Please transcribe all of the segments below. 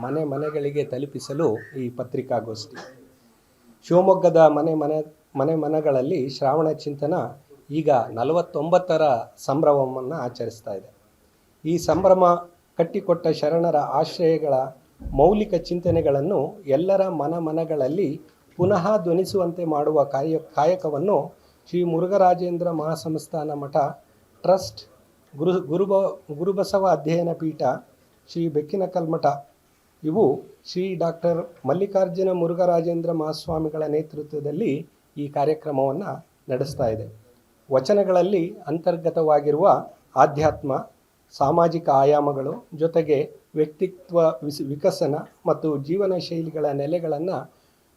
ಮನೆ ಮನೆಗಳಿಗೆ ತಲುಪಿಸಲು ಈ ಪತ್ರಿಕಾಗೋಷ್ಠಿ. ಶಿವಮೊಗ್ಗದ ಮನೆ ಮನಗಳಲ್ಲಿ ಶ್ರಾವಣ ಚಿಂತನ ಈಗ 49ರ ಸಂಭ್ರಮವನ್ನು ಆಚರಿಸ್ತಾ ಇದೆ. ಈ ಸಂಭ್ರಮ ಕಟ್ಟಿಕೊಟ್ಟ ಶರಣರ ಆಶ್ರಯಗಳ ಮೌಲಿಕ ಚಿಂತನೆಗಳನ್ನು ಎಲ್ಲರ ಮನಗಳಲ್ಲಿ ಪುನಃ ಧ್ವನಿಸುವಂತೆ ಮಾಡುವ ಕಾಯಕವನ್ನು ಶ್ರೀ ಮುರುಘರಾಜೇಂದ್ರ ಮಹಾಸಂಸ್ಥಾನ ಮಠ ಟ್ರಸ್ಟ್, ಗುರುಬಸವ ಅಧ್ಯಯನ ಪೀಠ, ಶ್ರೀ ಬೆಕ್ಕಿನಕಲ್ಮಠ ಇವು ಶ್ರೀ ಡಾಕ್ಟರ್ ಮಲ್ಲಿಕಾರ್ಜುನ ಮುರುಘರಾಜೇಂದ್ರ ಮಹಾಸ್ವಾಮಿಗಳ ನೇತೃತ್ವದಲ್ಲಿ ಈ ಕಾರ್ಯಕ್ರಮವನ್ನು ನಡೆಸ್ತಾ ಇದೆ. ವಚನಗಳಲ್ಲಿ ಅಂತರ್ಗತವಾಗಿರುವ ಆಧ್ಯಾತ್ಮ, ಸಾಮಾಜಿಕ ಆಯಾಮಗಳು ಜೊತೆಗೆ ವ್ಯಕ್ತಿತ್ವ ವಿಕಸನ ಮತ್ತು ಜೀವನ ಶೈಲಿಗಳ ನೆಲೆಗಳನ್ನು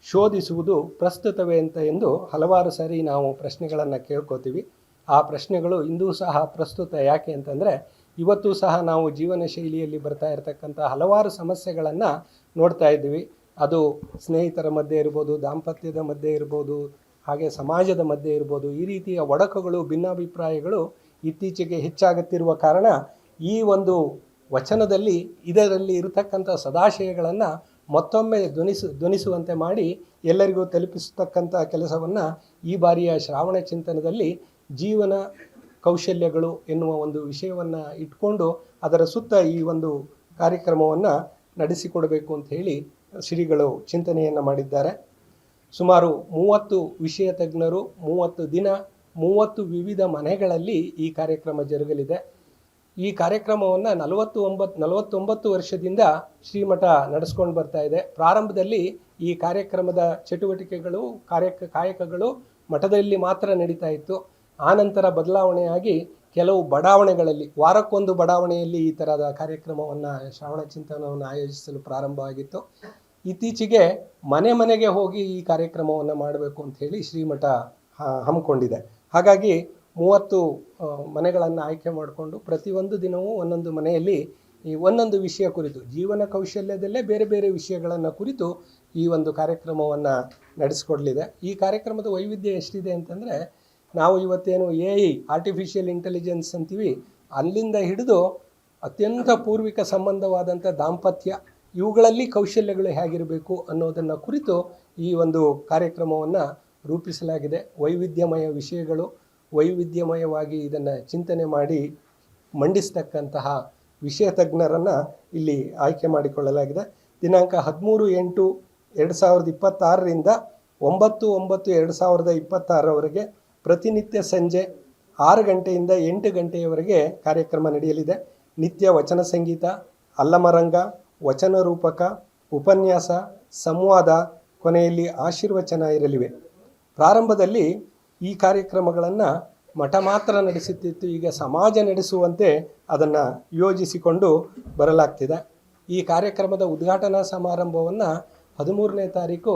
ಶೋಧಿಸುವುದು ಪ್ರಸ್ತುತವೇ ಎಂದು ಹಲವಾರು ಸಾರಿ ನಾವು ಪ್ರಶ್ನೆಗಳನ್ನು ಕೇಳ್ಕೋತೀವಿ. ಆ ಪ್ರಶ್ನೆಗಳು ಇಂದೂ ಸಹ ಪ್ರಸ್ತುತ. ಯಾಕೆ ಅಂತಂದರೆ ಇವತ್ತು ಸಹ ನಾವು ಜೀವನ ಶೈಲಿಯಲ್ಲಿ ಬರ್ತಾ ಇರತಕ್ಕಂಥ ಹಲವಾರು ಸಮಸ್ಯೆಗಳನ್ನು ನೋಡ್ತಾ ಇದ್ದೀವಿ. ಅದು ಸ್ನೇಹಿತರ ಮಧ್ಯೆ ಇರ್ಬೋದು, ದಾಂಪತ್ಯದ ಮಧ್ಯೆ ಇರ್ಬೋದು, ಹಾಗೆ ಸಮಾಜದ ಮಧ್ಯೆ ಇರ್ಬೋದು. ಈ ರೀತಿಯ ಒಡಕುಗಳು, ಭಿನ್ನಾಭಿಪ್ರಾಯಗಳು ಇತ್ತೀಚೆಗೆ ಹೆಚ್ಚಾಗುತ್ತಿರುವ ಕಾರಣ ಈ ಒಂದು ವಚನದಲ್ಲಿ ಇದರಲ್ಲಿ ಇರತಕ್ಕಂಥ ಸದಾಶಯಗಳನ್ನು ಮತ್ತೊಮ್ಮೆ ಧ್ವನಿಸುವಂತೆ ಮಾಡಿ ಎಲ್ಲರಿಗೂ ತಲುಪಿಸತಕ್ಕಂಥ ಕೆಲಸವನ್ನು ಈ ಬಾರಿಯ ಶ್ರಾವಣ ಚಿಂತನದಲ್ಲಿ ಜೀವನ ಕೌಶಲ್ಯಗಳು ಎನ್ನುವ ಒಂದು ವಿಷಯವನ್ನು ಇಟ್ಕೊಂಡು ಅದರ ಸುತ್ತ ಈ ಒಂದು ಕಾರ್ಯಕ್ರಮವನ್ನು ನಡೆಸಿಕೊಡಬೇಕು ಅಂತ ಹೇಳಿ ಶ್ರೀಗಳು ಚಿಂತನೆಯನ್ನು ಮಾಡಿದ್ದಾರೆ. ಸುಮಾರು 30 ವಿಷಯ ತಜ್ಞರು 30 ದಿನ 30 ವಿವಿಧ ಮನೆಗಳಲ್ಲಿ ಈ ಕಾರ್ಯಕ್ರಮ ಜರುಗಲಿದೆ. ಈ ಕಾರ್ಯಕ್ರಮವನ್ನು 49 ವರ್ಷದಿಂದ ಶ್ರೀಮಠ ನಡೆಸ್ಕೊಂಡು ಬರ್ತಾ ಇದೆ. ಪ್ರಾರಂಭದಲ್ಲಿ ಈ ಕಾರ್ಯಕ್ರಮದ ಚಟುವಟಿಕೆಗಳು ಕಾಯಕಗಳು ಮಠದಲ್ಲಿ ಮಾತ್ರ ನಡೀತಾ ಇತ್ತು. ಆನಂತರ ಬದಲಾವಣೆಯಾಗಿ ಕೆಲವು ಬಡಾವಣೆಗಳಲ್ಲಿ, ವಾರಕ್ಕೊಂದು ಬಡಾವಣೆಯಲ್ಲಿ ಈ ಥರದ ಕಾರ್ಯಕ್ರಮವನ್ನು, ಶ್ರಾವಣ ಚಿಂತನವನ್ನು ಆಯೋಜಿಸಲು ಪ್ರಾರಂಭವಾಗಿತ್ತು. ಇತ್ತೀಚೆಗೆ ಮನೆಗೆ ಹೋಗಿ ಈ ಕಾರ್ಯಕ್ರಮವನ್ನು ಮಾಡಬೇಕು ಅಂತ ಹೇಳಿ ಶ್ರೀಮಠ ಹಮ್ಮಿಕೊಂಡಿದೆ. ಹಾಗಾಗಿ 30 ಮನೆಗಳನ್ನು ಆಯ್ಕೆ ಮಾಡಿಕೊಂಡು ಪ್ರತಿಯೊಂದು ದಿನವೂ ಒಂದೊಂದು ಮನೆಯಲ್ಲಿ ಈ ಒಂದೊಂದು ವಿಷಯ ಕುರಿತು, ಜೀವನ ಕೌಶಲ್ಯದಲ್ಲೇ ಬೇರೆ ಬೇರೆ ವಿಷಯಗಳನ್ನು ಕುರಿತು ಈ ಒಂದು ಕಾರ್ಯಕ್ರಮವನ್ನು ನಡೆಸಿಕೊಡಲಿದೆ. ಈ ಕಾರ್ಯಕ್ರಮದ ವೈವಿಧ್ಯ ಎಷ್ಟಿದೆ ಅಂತಂದರೆ, ನಾವು ಇವತ್ತೇನು AI ಆರ್ಟಿಫಿಷಿಯಲ್ ಇಂಟೆಲಿಜೆನ್ಸ್ ಅಂತೀವಿ, ಅಲ್ಲಿಂದ ಹಿಡಿದು ಅತ್ಯಂತ ಪೂರ್ವಿಕ ಸಂಬಂಧವಾದಂಥ ದಾಂಪತ್ಯ, ಇವುಗಳಲ್ಲಿ ಕೌಶಲ್ಯಗಳು ಹೇಗಿರಬೇಕು ಅನ್ನೋದನ್ನು ಕುರಿತು ಈ ಒಂದು ಕಾರ್ಯಕ್ರಮವನ್ನು ರೂಪಿಸಲಾಗಿದೆ. ವೈವಿಧ್ಯಮಯ ವಿಷಯಗಳು, ವೈವಿಧ್ಯಮಯವಾಗಿ ಇದನ್ನು ಚಿಂತನೆ ಮಾಡಿ ಮಂಡಿಸ್ತಕ್ಕಂತಹ ವಿಷಯ ತಜ್ಞರನ್ನು ಇಲ್ಲಿ ಆಯ್ಕೆ ಮಾಡಿಕೊಳ್ಳಲಾಗಿದೆ. ದಿನಾಂಕ 13/8/2026ರಿಂದ 9/9/2026 ಪ್ರತಿನಿತ್ಯ ಸಂಜೆ 6 ಗಂಟೆಯಿಂದ 8 ಗಂಟೆಯವರೆಗೆ ಕಾರ್ಯಕ್ರಮ ನಡೆಯಲಿದೆ. ನಿತ್ಯ ವಚನ ಸಂಗೀತ, ಅಲ್ಲಮರಂಗ, ವಚನ ರೂಪಕ, ಉಪನ್ಯಾಸ, ಸಂವಾದ, ಕೊನೆಯಲ್ಲಿ ಆಶೀರ್ವಚನ ಇರಲಿವೆ. ಪ್ರಾರಂಭದಲ್ಲಿ ಈ ಕಾರ್ಯಕ್ರಮಗಳನ್ನು ಮಠ ಮಾತ್ರ ನಡೆಸುತ್ತಿತ್ತು. ಈಗ ಸಮಾಜ ನಡೆಸುವಂತೆ ಅದನ್ನು ಯೋಜಿಸಿಕೊಂಡು ಬರಲಾಗ್ತಿದೆ. ಈ ಕಾರ್ಯಕ್ರಮದ ಉದ್ಘಾಟನಾ ಸಮಾರಂಭವನ್ನು 13ನೇ ತಾರೀಕು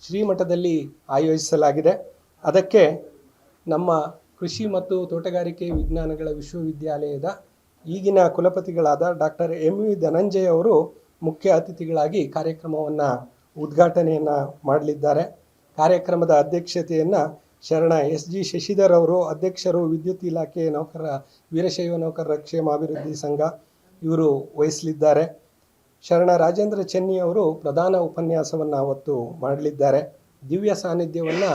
ಶ್ರೀಮಠದಲ್ಲಿ ಆಯೋಜಿಸಲಾಗಿದೆ. ಅದಕ್ಕೆ ನಮ್ಮ ಕೃಷಿ ಮತ್ತು ತೋಟಗಾರಿಕೆ ವಿಜ್ಞಾನಗಳ ವಿಶ್ವವಿದ್ಯಾಲಯದ ಈಗಿನ ಕುಲಪತಿಗಳಾದ ಡಾಕ್ಟರ್ MV ಧನಂಜಯ ಅವರು ಮುಖ್ಯ ಅತಿಥಿಗಳಾಗಿ ಕಾರ್ಯಕ್ರಮವನ್ನು ಉದ್ಘಾಟನೆಯನ್ನು ಮಾಡಲಿದ್ದಾರೆ. ಕಾರ್ಯಕ್ರಮದ ಅಧ್ಯಕ್ಷತೆಯನ್ನು ಶರಣ SG ಶಶಿಧರ್ ಅವರು, ಅಧ್ಯಕ್ಷರು ವಿದ್ಯುತ್ ಇಲಾಖೆ ವೀರಶೈವ ನೌಕರರ ಕ್ಷೇಮಾಭಿವೃದ್ಧಿ ಸಂಘ, ಇವರು ವಹಿಸಲಿದ್ದಾರೆ. ಶರಣ ರಾಜೇಂದ್ರ ಚೆನ್ನಿ ಅವರು ಪ್ರಧಾನ ಉಪನ್ಯಾಸವನ್ನು ಅವತ್ತು ಮಾಡಲಿದ್ದಾರೆ. ದಿವ್ಯ ಸಾನ್ನಿಧ್ಯವನ್ನು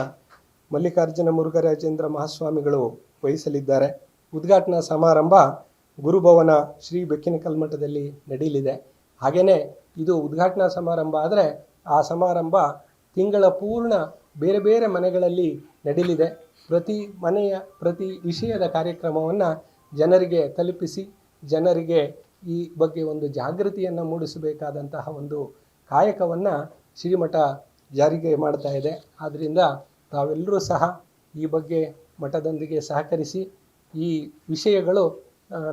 ಮಲ್ಲಿಕಾರ್ಜುನ ಮುರುಘರಾಜೇಂದ್ರ ಮಹಾಸ್ವಾಮಿಗಳು ವಹಿಸಲಿದ್ದಾರೆ. ಉದ್ಘಾಟನಾ ಸಮಾರಂಭ ಗುರುಭವನ ಶ್ರೀ ಬೆಕ್ಕಿನಕಲ್ಮಠದಲ್ಲಿ ನಡೆಯಲಿದೆ. ಹಾಗೆಯೇ ಇದು ಉದ್ಘಾಟನಾ ಸಮಾರಂಭ ಆದರೆ ಆ ಸಮಾರಂಭ ತಿಂಗಳ ಪೂರ್ಣ ಬೇರೆ ಬೇರೆ ಮನೆಗಳಲ್ಲಿ ನಡೆಯಲಿದೆ. ಪ್ರತಿ ಮನೆಯ ಪ್ರತಿ ವಿಷಯದ ಕಾರ್ಯಕ್ರಮವನ್ನು ಜನರಿಗೆ ತಲುಪಿಸಿ ಜನರಿಗೆ ಈ ಬಗ್ಗೆ ಒಂದು ಜಾಗೃತಿಯನ್ನು ಮೂಡಿಸಬೇಕಾದಂತಹ ಒಂದು ಕಾಯಕವನ್ನು ಶ್ರೀಮಠ ಜಾರಿಗೆ ಮಾಡ್ತಾ ಇದೆ. ಆದ್ದರಿಂದ ತಾವೆಲ್ಲರೂ ಸಹ ಈ ಬಗ್ಗೆ ಮಠದೊಂದಿಗೆ ಸಹಕರಿಸಿ ಈ ವಿಷಯಗಳು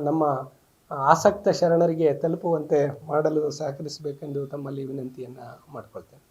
ನಮ್ಮ ಆಸಕ್ತ ಶರಣರಿಗೆ ತಲುಪುವಂತೆ ಮಾಡಲು ಸಹಕರಿಸಬೇಕೆಂದು ತಮ್ಮಲ್ಲಿ ವಿನಂತಿಯನ್ನು ಮಾಡಿಕೊಳ್ತೇನೆ.